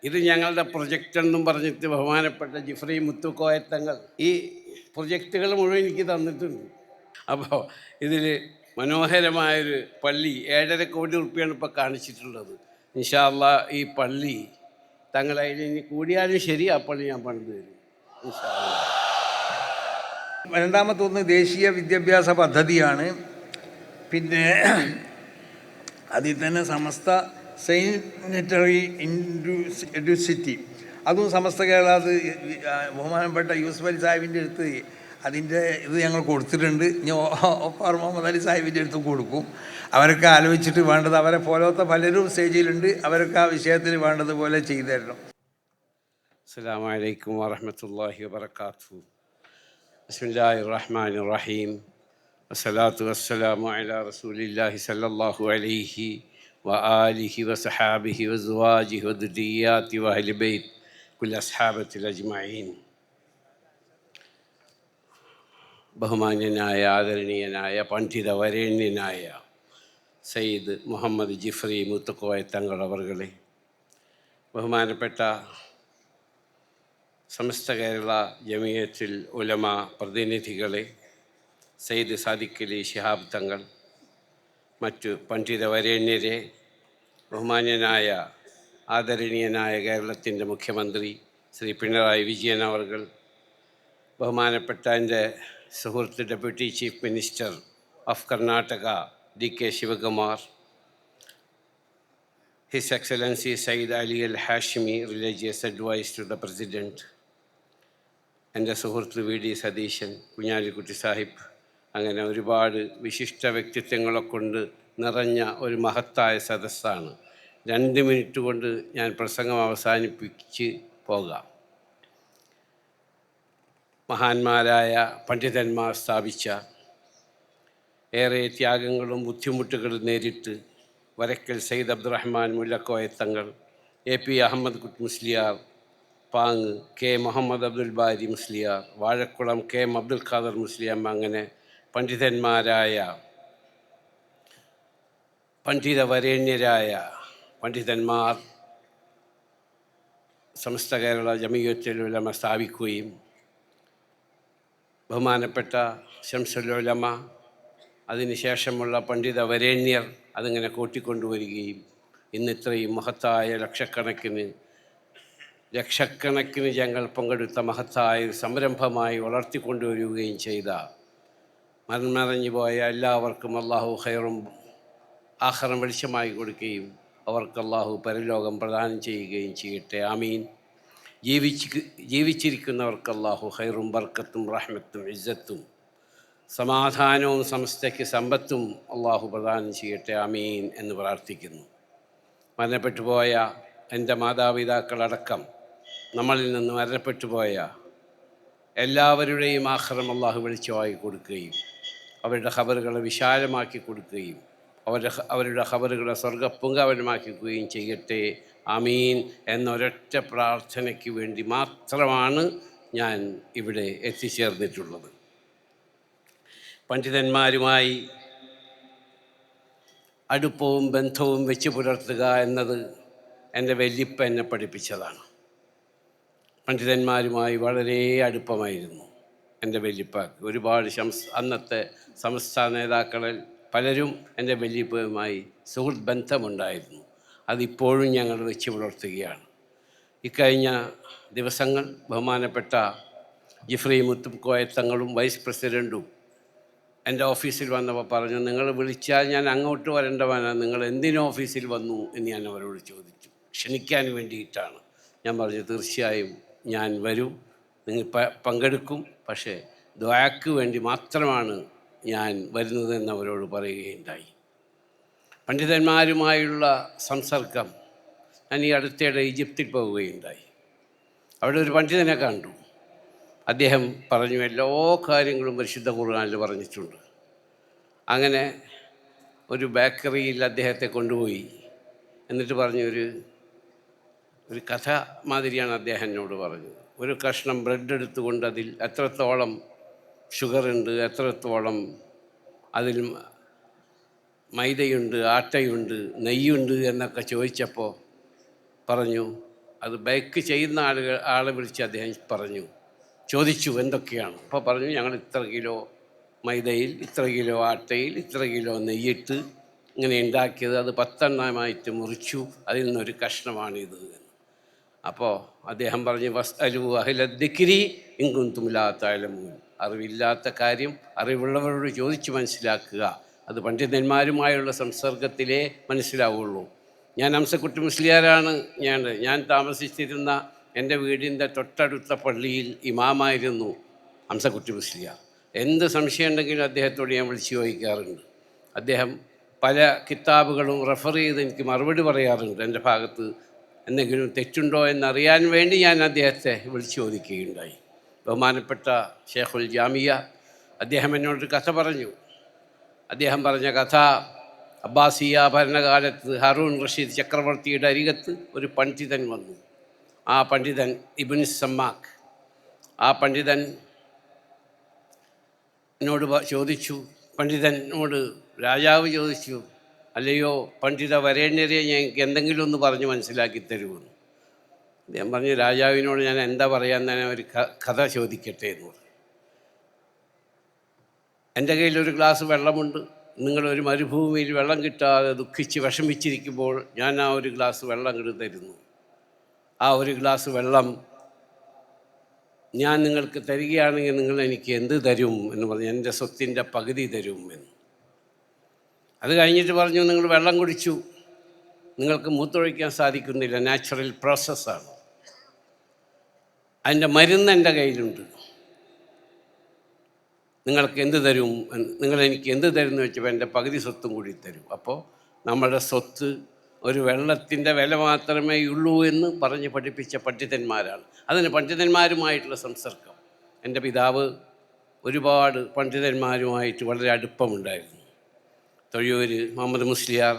ഇത് ഞങ്ങളുടെ പ്രൊജക്റ്റ് എന്നും പറഞ്ഞിട്ട് ബഹുമാനപ്പെട്ട ജിഫ്രി മുത്തുക്കോയത്തങ്ങൾ ഈ പ്രൊജക്റ്റുകൾ മുഴുവൻ എനിക്ക് തന്നിട്ടുണ്ട്. അപ്പോൾ ഇതിൽ മനോഹരമായൊരു പള്ളി 7.5 കോടി റുപ്യാണ് ഇപ്പോൾ കാണിച്ചിട്ടുള്ളത്. ഇൻഷാ അള്ളാ ഈ പള്ളി തങ്ങളതിൽ ഇനി കൂടിയാലും ശരി ആ പള്ളി ഞാൻ പണിത് തരും ഇൻഷാ അള്ളാ. രണ്ടാമത്തൊന്ന് ദേശീയ വിദ്യാഭ്യാസ പദ്ധതിയാണ്. പിന്നെ അതിൽ തന്നെ സമസ്ത സൈനിറ്ററി ഇൻഡ്യൂസിറ്റി അതും സമസ്ത കേരള ബഹുമാനപ്പെട്ട യൂസുഫ് അലി സാഹിബിൻ്റെ അടുത്ത് അതിൻ്റെ ഇത് ഞങ്ങൾ കൊടുത്തിട്ടുണ്ട്. ഇനി ഒപ്പാർ മുഹമ്മദ് അലി സാഹിബിൻ്റെ അടുത്ത് കൊടുക്കും. അവരൊക്കെ ആലോചിച്ചിട്ട് വേണ്ടത്, അവരെ പോലത്തെ പലരും സ്റ്റേജിലുണ്ട്, അവരൊക്കെ ആ വിഷയത്തിൽ വേണ്ടതുപോലെ ചെയ്തു തരണം. അസ്സലാമു അലൈക്കും വറഹ്മത്തുള്ളാഹി വബറകാതുഹു. ബിസ്മില്ലാഹിർ റഹ്മാനിർ റഹീം. വസ്സലാത്തു വസ്സലാമു അലാ റസൂലില്ലാഹി സല്ലല്ലാഹു അലൈഹി വആലിഹി വസഹാബിഹി വസ്വാജിഹി വദുരിയാതി വഅഹ്ലി ബൈത്ത് കുൽ അസ്ഹാബത്തിൽ അജ്മഈൻ. ബഹുമാന്യനായ ആദരണീയനായ പണ്ഡിതവരേണ്യനായ സയ്യിദ് മുഹമ്മദ് ജിഫ്രി മുത്തുക്കോയ തങ്ങൾ അവർകളെ, ബഹുമാനപ്പെട്ട സമസ്ത കേരള ജമിയത്തുൽ ഉലമ പ്രതിനിധികളെ, സയ്യിദ് സാദിഖ് അലി ശിഹാബ് തങ്ങൾ, മറ്റു പണ്ഡിതവരേണ്യരെ, ബഹുമാന്യനായ ആദരണീയനായ കേരളത്തിൻ്റെ മുഖ്യമന്ത്രി ശ്രീ പിണറായി വിജയൻ അവർകൾ, ബഹുമാനപ്പെട്ട എൻ്റെ സുഹൃത്ത് deputy chief minister of Karnataka DK Shivakumar, his excellency Sayed Ali Al Hashimi, religious advice to the president, എൻ്റെ സുഹൃത്ത് VD സതീശൻ, കുഞ്ഞാലിക്കുട്ടി സാഹിബ്, അങ്ങനെ ഒരുപാട് വിശിഷ്ട വ്യക്തിത്വങ്ങളെ കൊണ്ട് നിറഞ്ഞ ഒരു മഹത്തായ സദസ്സാണ്. 2 മിനിറ്റ് കൊണ്ട് ഞാൻ പ്രസംഗം അവസാനിപ്പിച്ച് പോകാം. മഹാന്മാരായ പണ്ഡിതന്മാർ സ്ഥാപിച്ച, ഏറെ ത്യാഗങ്ങളും ബുദ്ധിമുട്ടുകളും നേരിട്ട് വരക്കൽ സയ്യിദ് അബ്ദുറഹ്മാൻ മുല്ലക്കോയ തങ്ങൾ, AP അഹമ്മദ് കുട്ട് മുസ്ലിയാർ, പാങ് K മുഹമ്മദ് അബ്ദുൽ ബാരി മുസ്ലിയാർ, വാഴക്കുളം KM അബ്ദുൽ ഖാദർ മുസ്ലിയാർ, അങ്ങനെ പണ്ഡിതന്മാരായ പണ്ഡിതവരേണ്യരായ പണ്ഡിതന്മാർ സമസ്ത കേരള ജമിയത്തുൽ ഉലമ സ്ഥാപിക്കുകയും ബഹുമാനപ്പെട്ട ശംസുൽ ഉലമ, അതിനുശേഷമുള്ള പണ്ഡിതവരേണ്യർ അതിങ്ങനെ കൂട്ടിക്കൊണ്ടുവരികയും ഇന്ന് ഇത്രയും മഹത്തായ ലക്ഷക്കണക്കിന് ജനങ്ങൾ പങ്കെടുത്ത മഹത്തായ സംരംഭമായി വളർത്തിക്കൊണ്ടുവരികയും ചെയ്ത മൺമറഞ്ഞു പോയ എല്ലാവർക്കും അള്ളാഹു ഖൈറും ആഖിറം വെളിച്ചമായി കൊടുക്കുകയും അവർക്ക് അള്ളാഹു പരലോകം പ്രദാനം ചെയ്യുകയും ചെയ്യട്ടെ. ആമീൻ. ജീവിച്ചിരിക്കുന്നവർക്ക് അള്ളാഹു ഖൈറും ബർക്കത്തും റഹ്മത്തും ഇസ്സത്തും സമാധാനവും സമസ്തയ്ക്ക് സമ്പത്തും അള്ളാഹു പ്രദാനം ചെയ്യട്ടെ. ആമീൻ എന്ന് പ്രാർത്ഥിക്കുന്നു. മരണപ്പെട്ടു പോയ എൻ്റെ മാതാപിതാക്കളടക്കം നമ്മളിൽ നിന്ന് മരണപ്പെട്ടു പോയ എല്ലാവരുടെയും ആഖിറം അള്ളാഹു വെളിച്ചമായി കൊടുക്കുകയും അവരുടെ ഖബറുകളെ വിശാലമാക്കി കൊടുക്കുകയും അവരുടെ ഖബറുകളെ സ്വർഗ്ഗപ്പുങ്കവനമാക്കുകയും ചെയ്യട്ടെ. ആമീൻ എന്നൊരൊറ്റ പ്രാർത്ഥനയ്ക്ക് വേണ്ടി മാത്രമാണ് ഞാൻ ഇവിടെ എത്തിച്ചേർന്നിട്ടുള്ളത്. പണ്ഡിതന്മാരുമായി അടുപ്പവും ബന്ധവും വെച്ച് പുലർത്തുക എന്നത് എൻ്റെ വല്യപ്പ എന്നെ പഠിപ്പിച്ചതാണ്. പണ്ഡിതന്മാരുമായി വളരെ അടുപ്പമായിരുന്നു എൻ്റെ വല്യപ്പക്ക്. ഒരുപാട് അന്നത്തെ സംസ്ഥാന നേതാക്കളിൽ പലരും എൻ്റെ വല്യപ്പയുമായി സുഹൃത്ത് ബന്ധമുണ്ടായിരുന്നു. അതിപ്പോഴും ഞങ്ങൾ വെച്ച് പുലർത്തുകയാണ്. ഇക്കഴിഞ്ഞ ദിവസങ്ങൾ ബഹുമാനപ്പെട്ട ജിഫ്രി മുത്തുക്കോയ തങ്ങളും വൈസ് പ്രസിഡൻറ്റും എൻ്റെ ഓഫീസിൽ വന്നപ്പോൾ പറഞ്ഞു, നിങ്ങൾ വിളിച്ചാൽ ഞാൻ അങ്ങോട്ട് വരേണ്ടവനാണ്, നിങ്ങൾ എന്തിനു ഓഫീസിൽ വന്നു എന്ന് ഞാൻ അവരോട് ചോദിച്ചു. ക്ഷണിക്കാൻ വേണ്ടിയിട്ടാണ്. ഞാൻ പറഞ്ഞു, തീർച്ചയായും ഞാൻ വരും, നിങ്ങൾ പങ്കെടുക്കും, പക്ഷേ ദുആക്ക് വേണ്ടി മാത്രമാണ് ഞാൻ വരുന്നതെന്ന് അവരോട് പറയുകയുണ്ടായി. പണ്ഡിതന്മാരുമായുള്ള സംസർഗം, ഞാൻ ഈ അടുത്തിടെ ഈജിപ്തിൽ പോവുകയുണ്ടായി. അവിടെ ഒരു പണ്ഡിതനെ കണ്ടു. അദ്ദേഹം പറഞ്ഞു, എല്ലാ കാര്യങ്ങളും പരിശുദ്ധ ഖുർആനിൽ പറഞ്ഞിട്ടുണ്ട്. അങ്ങനെ ഒരു ബേക്കറിയിൽ അദ്ദേഹത്തെ കൊണ്ടുപോയി. എന്നിട്ട് പറഞ്ഞു, ഒരു കഥ മാതിരിയാണ് അദ്ദേഹം എന്നോട് പറഞ്ഞത്. ഒരു കഷ്ണം ബ്രെഡ് എടുത്തുകൊണ്ട് അതിൽ എത്രത്തോളം ഷുഗറുണ്ട്, എത്രത്തോളം അതിൽ മൈദയുണ്ട്, ആട്ടയുണ്ട്, നെയ്യുണ്ട് എന്നൊക്കെ ചോദിച്ചപ്പോൾ പറഞ്ഞു, അത് ബേക്ക് ചെയ്യുന്ന ആളെ വിളിച്ച് അദ്ദേഹം ചോദിച്ചു എന്തൊക്കെയാണ്. അപ്പോൾ പറഞ്ഞു ഞങ്ങൾ ഇത്ര കിലോ മൈദയിൽ, ഇത്ര കിലോ ആട്ടയിൽ, ഇത്ര കിലോ നെയ്യിട്ട് ഇങ്ങനെ ഉണ്ടാക്കിയത്, അത് 10 എണ്ണമായിട്ട് മുറിച്ചു, അതിൽ നിന്നൊരു കഷ്ണമാണിത്. അപ്പോൾ അദ്ദേഹം പറഞ്ഞു വസ്അലു അഹ്ല ദിക്രി ഇൻ കുൻതും ലാ തഅലമൂൻ. അറിവില്ലാത്ത കാര്യം അറിവുള്ളവരോട് ചോദിച്ച് മനസ്സിലാക്കുക. അത് പണ്ഡിതന്മാരുമായുള്ള സംസർഗത്തിലേ മനസ്സിലാവുള്ളൂ. ഞാൻ ഹംസക്കുട്ടി മുസ്ലിയാരാണ്. ഞാൻ താമസിച്ചിരുന്ന എൻ്റെ വീടിൻ്റെ തൊട്ടടുത്ത പള്ളിയിൽ ഇമാമായിരുന്നു ഹംസക്കുട്ടി മുസ്ലിയാർ. എന്ത് സംശയം ഉണ്ടെങ്കിലും അദ്ദേഹത്തോട് ഞാൻ വിളിച്ചു ചോദിക്കാറുണ്ട്. അദ്ദേഹം പല കിതാബുകളും റെഫർ ചെയ്ത് എനിക്ക് മറുപടി പറയാറുണ്ട്. എൻ്റെ ഭാഗത്ത് എന്തെങ്കിലും തെറ്റുണ്ടോ എന്നറിയാൻ വേണ്ടി ഞാൻ അദ്ദേഹത്തെ വിളിച്ചു ചോദിക്കുകയുണ്ടായി. ബഹുമാനപ്പെട്ട ഷേഖുൽ ജാമിയ അദ്ദേഹം എന്നോടൊരു കഥ പറഞ്ഞു. അദ്ദേഹം പറഞ്ഞ കഥ, അബ്ബാസിയ ഭരണകാലത്ത് ഹാറൂൺ റഷീദ് ചക്രവർത്തിയുടെ അരികത്ത് ഒരു പണ്ഡിതൻ വന്നു. ആ പണ്ഡിതൻ ഇബ്നു സമ്മാക്ക്. ആ പണ്ഡിതൻ എന്നോട് ചോദിച്ചു, പണ്ഡിതനോട് രാജാവ് ചോദിച്ചു, അല്ലയോ പണ്ഡിത വരേണ്യരെ, ഞങ്ങൾക്ക് എന്തെങ്കിലും ഒന്ന് പറഞ്ഞ് മനസ്സിലാക്കി തരുമെന്ന്. അദ്ദേഹം പറഞ്ഞു, രാജാവിനോട് ഞാൻ എന്താ പറയാൻ തന്നെ ഒരു കഥ ചോദിക്കട്ടെ എന്ന് പറഞ്ഞു. എൻ്റെ കയ്യിലൊരു ഗ്ലാസ് വെള്ളമുണ്ട്. നിങ്ങളൊരു മരുഭൂമിയിൽ വെള്ളം കിട്ടാതെ ദുഃഖിച്ച് വിഷമിച്ചിരിക്കുമ്പോൾ ഞാൻ ആ ഒരു ഗ്ലാസ് വെള്ളം ഇങ്ങോട്ട് തരുന്നു. ആ ഒരു ഗ്ലാസ് വെള്ളം ഞാൻ നിങ്ങൾക്ക് തരികയാണെങ്കിൽ നിങ്ങൾ എനിക്ക് എന്ത് തരും എന്ന് പറഞ്ഞു. എൻ്റെ സ്വത്തിൻ്റെ പകുതി തരും എന്ന്. അത് കഴിഞ്ഞിട്ട് പറഞ്ഞു, നിങ്ങൾ വെള്ളം കുടിച്ചു, നിങ്ങൾക്ക് മൂത്രമൊഴിക്കാൻ സാധിക്കുന്നില്ല, നാച്ചുറൽ പ്രോസസ്സാണ്. അതിൻ്റെ മരുന്ന് എൻ്റെ കയ്യിലുണ്ട്, നിങ്ങൾക്ക് എന്ത് തരും, നിങ്ങളെനിക്ക് എന്ത് തരും എന്ന് വെച്ചപ്പോൾ എൻ്റെ പകുതി സ്വത്തും കൂടി തരും. അപ്പോൾ നമ്മുടെ സ്വത്ത് ഒരു വെള്ളത്തിൻ്റെ വില മാത്രമേ ഉള്ളൂ എന്ന് പറഞ്ഞ് പഠിപ്പിച്ച പണ്ഡിതന്മാരാണ്. അതിന് പണ്ഡിതന്മാരുമായിട്ടുള്ള സംസർഗം. എൻ്റെ പിതാവ് ഒരുപാട് പണ്ഡിതന്മാരുമായിട്ട് വളരെ അടുപ്പമുണ്ടായിരുന്നു. തൊഴിയൂർ മുഹമ്മദ് മുസ്ലിയാർ,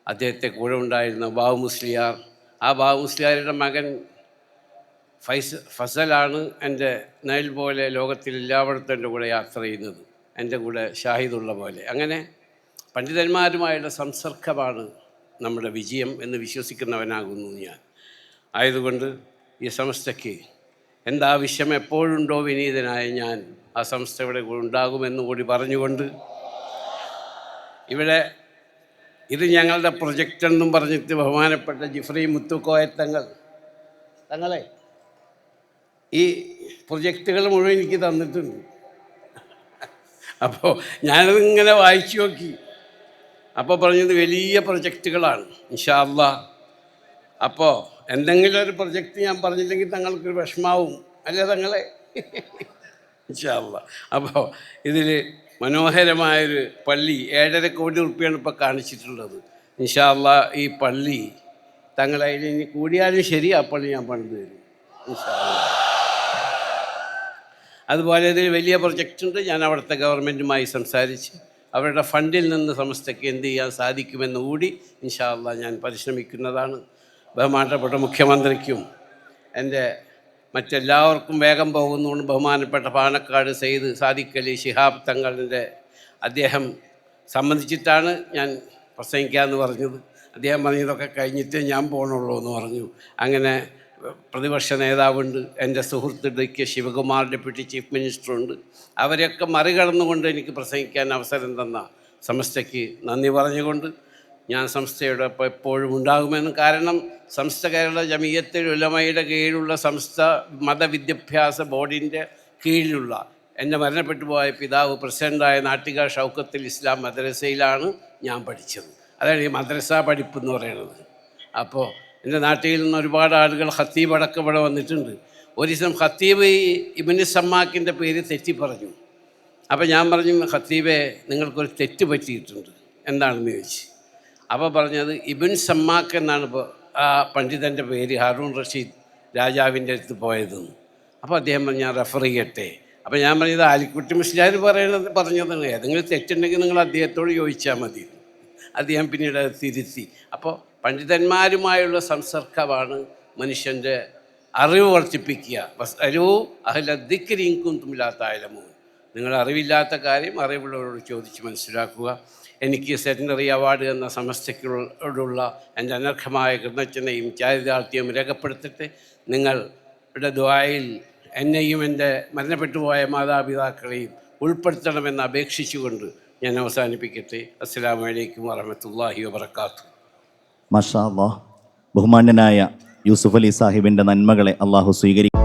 അദ്ദേഹത്തെ കൂടെ ഉണ്ടായിരുന്ന ബാബു മുസ്ലിയാർ, ആ ബാബു മുസ്ലിയാരുടെ മകൻ ഫസലാണ് എൻ്റെ നൈൽ പോലെ ലോകത്തിൽ എല്ലായിടത്തും എൻ്റെ കൂടെ യാത്ര ചെയ്യുന്നത്, എൻ്റെ കൂടെ ഷാഹിദുള്ള പോലെ. അങ്ങനെ പണ്ഡിതന്മാരുമായുള്ള സംസർഗമാണ് നമ്മുടെ വിജയം എന്ന് വിശ്വസിക്കുന്നവനാകുന്നു ഞാൻ. ആയതുകൊണ്ട് ഈ സംസ്ഥയ്ക്ക് എന്താവശ്യം എപ്പോഴുണ്ടോ വിനീതനായ ഞാൻ ആ സംസ്ഥയുടെ കൂടെ ഉണ്ടാകുമെന്ന് കൂടി പറഞ്ഞുകൊണ്ട്, ഇവിടെ ഇത് ഞങ്ങളുടെ പ്രൊജക്റ്റ് എന്നും പറഞ്ഞിട്ട് ബഹുമാനപ്പെട്ട ജിഫ്രി തങ്ങളെ ഈ പ്രൊജക്റ്റുകൾ മുഴുവൻ എനിക്ക് തന്നിട്ടുണ്ട്. അപ്പോൾ ഞാനതിങ്ങനെ വായിച്ചു നോക്കി. അപ്പോൾ പറഞ്ഞത് വലിയ പ്രൊജക്റ്റുകളാണ് ഇൻഷാ അല്ലാഹ്. അപ്പോൾ എന്തെങ്കിലും ഒരു പ്രൊജക്റ്റ് ഞാൻ പറഞ്ഞില്ലെങ്കിൽ തങ്ങൾക്കൊരു വിഷമാവും അല്ലേ തങ്ങളെ? ഇൻഷാ അല്ലാഹ്. അപ്പോൾ ഇതിൽ മനോഹരമായൊരു പള്ളി 7.5 കോടി റുപ്യാണ് ഇപ്പോൾ കാണിച്ചിട്ടുള്ളത്. ഇൻഷാ അല്ലാഹ് ഈ പള്ളി തങ്ങളെ ഇനി കൂടിയാലും ശരി ആ പള്ളി ഞാൻ പണിത് തരും ഇൻഷാ അല്ലാഹ്. അതുപോലെ ഇതിൽ വലിയ പ്രൊജക്റ്റുണ്ട്. ഞാൻ അവിടുത്തെ ഗവൺമെൻറ്റുമായി സംസാരിച്ച് അവരുടെ ഫണ്ടിൽ നിന്ന് സംസ്ഥയ്ക്ക് എന്ത് ചെയ്യാൻ സാധിക്കുമെന്ന് കൂടി ഇൻഷാ അല്ലാഹ് ഞാൻ പരിശ്രമിക്കുന്നതാണ്. ബഹുമാനപ്പെട്ട മുഖ്യമന്ത്രിക്കും എൻ്റെ മറ്റെല്ലാവർക്കും വേഗം പോകുന്നതുകൊണ്ട് ബഹുമാനപ്പെട്ട പാണക്കാട് സെയ്ദ് സാദിഖ് അലി ശിഹാബ് തങ്ങളുടെ അദ്ദേഹം സംബന്ധിച്ചിട്ടാണ് ഞാൻ പ്രസംഗിക്കാമെന്ന് പറഞ്ഞത്. അദ്ദേഹം പറഞ്ഞതൊക്കെ കഴിഞ്ഞിട്ട് ഞാൻ പോകണുള്ളൂ എന്ന് പറഞ്ഞു. അങ്ങനെ പ്രതിപക്ഷ നേതാവുണ്ട്, എൻ്റെ സുഹൃത്ത് ഡി.കെ. ശിവകുമാർ ഡെപ്യൂട്ടി ചീഫ് മിനിസ്റ്ററുണ്ട്. അവരെയൊക്കെ മറികടന്നുകൊണ്ട് എനിക്ക് പ്രസംഗിക്കാൻ അവസരം തന്ന സംസ്ഥയ്ക്ക് നന്ദി പറഞ്ഞുകൊണ്ട് ഞാൻ സംസ്ഥയോടൊപ്പം എപ്പോഴും ഉണ്ടാകുമെന്ന്. കാരണം സംസ്ഥ കേരള ജമിയത്തുൽ ഉലമയുടെ കീഴിലുള്ള സംസ്ഥ മതവിദ്യാഭ്യാസ ബോർഡിൻ്റെ കീഴിലുള്ള എൻ്റെ മരണപ്പെട്ടു പോയ പിതാവ് പ്രസിഡൻ്റായ നാട്ടിക ഷൗക്കത്തുൽ ഇസ്ലാം മദ്രസയിലാണ് ഞാൻ പഠിച്ചത്. അതാണ് ഈ മദ്രസ പഠിപ്പ് എന്ന് പറയുന്നത്. അപ്പോൾ എൻ്റെ നാട്ടിൽ നിന്ന് ഒരുപാട് ആളുകൾ ഖത്തീബ് അടക്കം ഇവിടെ വന്നിട്ടുണ്ട്. ഒരു ദിവസം ഖത്തീബ് ഇബ്നു സമ്മാക്കിൻ്റെ പേര് തെറ്റി പറഞ്ഞു. അപ്പോൾ ഞാൻ പറഞ്ഞു, ഖത്തീബെ നിങ്ങൾക്കൊരു തെറ്റ് പറ്റിയിട്ടുണ്ട്, എന്താണെന്ന് ചോദിച്ചു. അപ്പോൾ പറഞ്ഞത് ഇബ്നു സമ്മാക്ക് എന്നാണ് ഇപ്പോൾ ആ പണ്ഡിതൻ്റെ പേര്, ഹാറൂൺ റഷീദ് രാജാവിൻ്റെ അടുത്ത് പോയതെന്ന്. അപ്പോൾ അദ്ദേഹം പറഞ്ഞു ഞാൻ റെഫർ ചെയ്യട്ടെ. അപ്പോൾ ഞാൻ പറഞ്ഞത് ആലിക്കുട്ടി മുസ്ലിയാർ പറഞ്ഞതാണ്, ഏതെങ്കിലും തെറ്റുണ്ടെങ്കിൽ നിങ്ങൾ അദ്ദേഹത്തോട് ചോദിച്ചാൽ മതി. അദ്ദേഹം പിന്നീട് അത് തിരുത്തി. അപ്പോൾ പണ്ഡിതന്മാരുമായുള്ള സംസർഗമാണ് മനുഷ്യൻ്റെ അറിവ് വർദ്ധിപ്പിക്കുക. വസ്അലൂ അഹ്ല ദിക്രി ഇൻ കുൻതും ലാ തഅലമൂൻ. നിങ്ങൾ അറിവില്ലാത്ത കാര്യം അറിവുള്ളവരോട് ചോദിച്ച് മനസ്സിലാക്കുക. എനിക്ക് സെൻറ്ററി അവാർഡ് എന്ന സമസ്തയ്ക്കോടുള്ള എൻ്റെ അനർഹമായ കൃതജ്ഞതയും ചാരിതാർത്ഥ്യവും രേഖപ്പെടുത്തിയിട്ട് നിങ്ങളുടെ ദുആയിൽ എന്നെയും എൻ്റെ മരണപ്പെട്ടു പോയ മാതാപിതാക്കളെയും ഉൾപ്പെടുത്തണമെന്ന് അപേക്ഷിച്ചുകൊണ്ട് ഞാൻ അവസാനിപ്പിക്കട്ടെ. അസ്സലാമു അലൈക്കും വറഹ്മത്തുള്ളാഹി വബറകാതുഹു. മാഷാ അല്ലാഹ്. ബഹുമാന്യനായ യൂസുഫ് അലി സാഹിബിൻ്റെ നന്മകളെ അള്ളാഹു സ്വീകരിക്കും.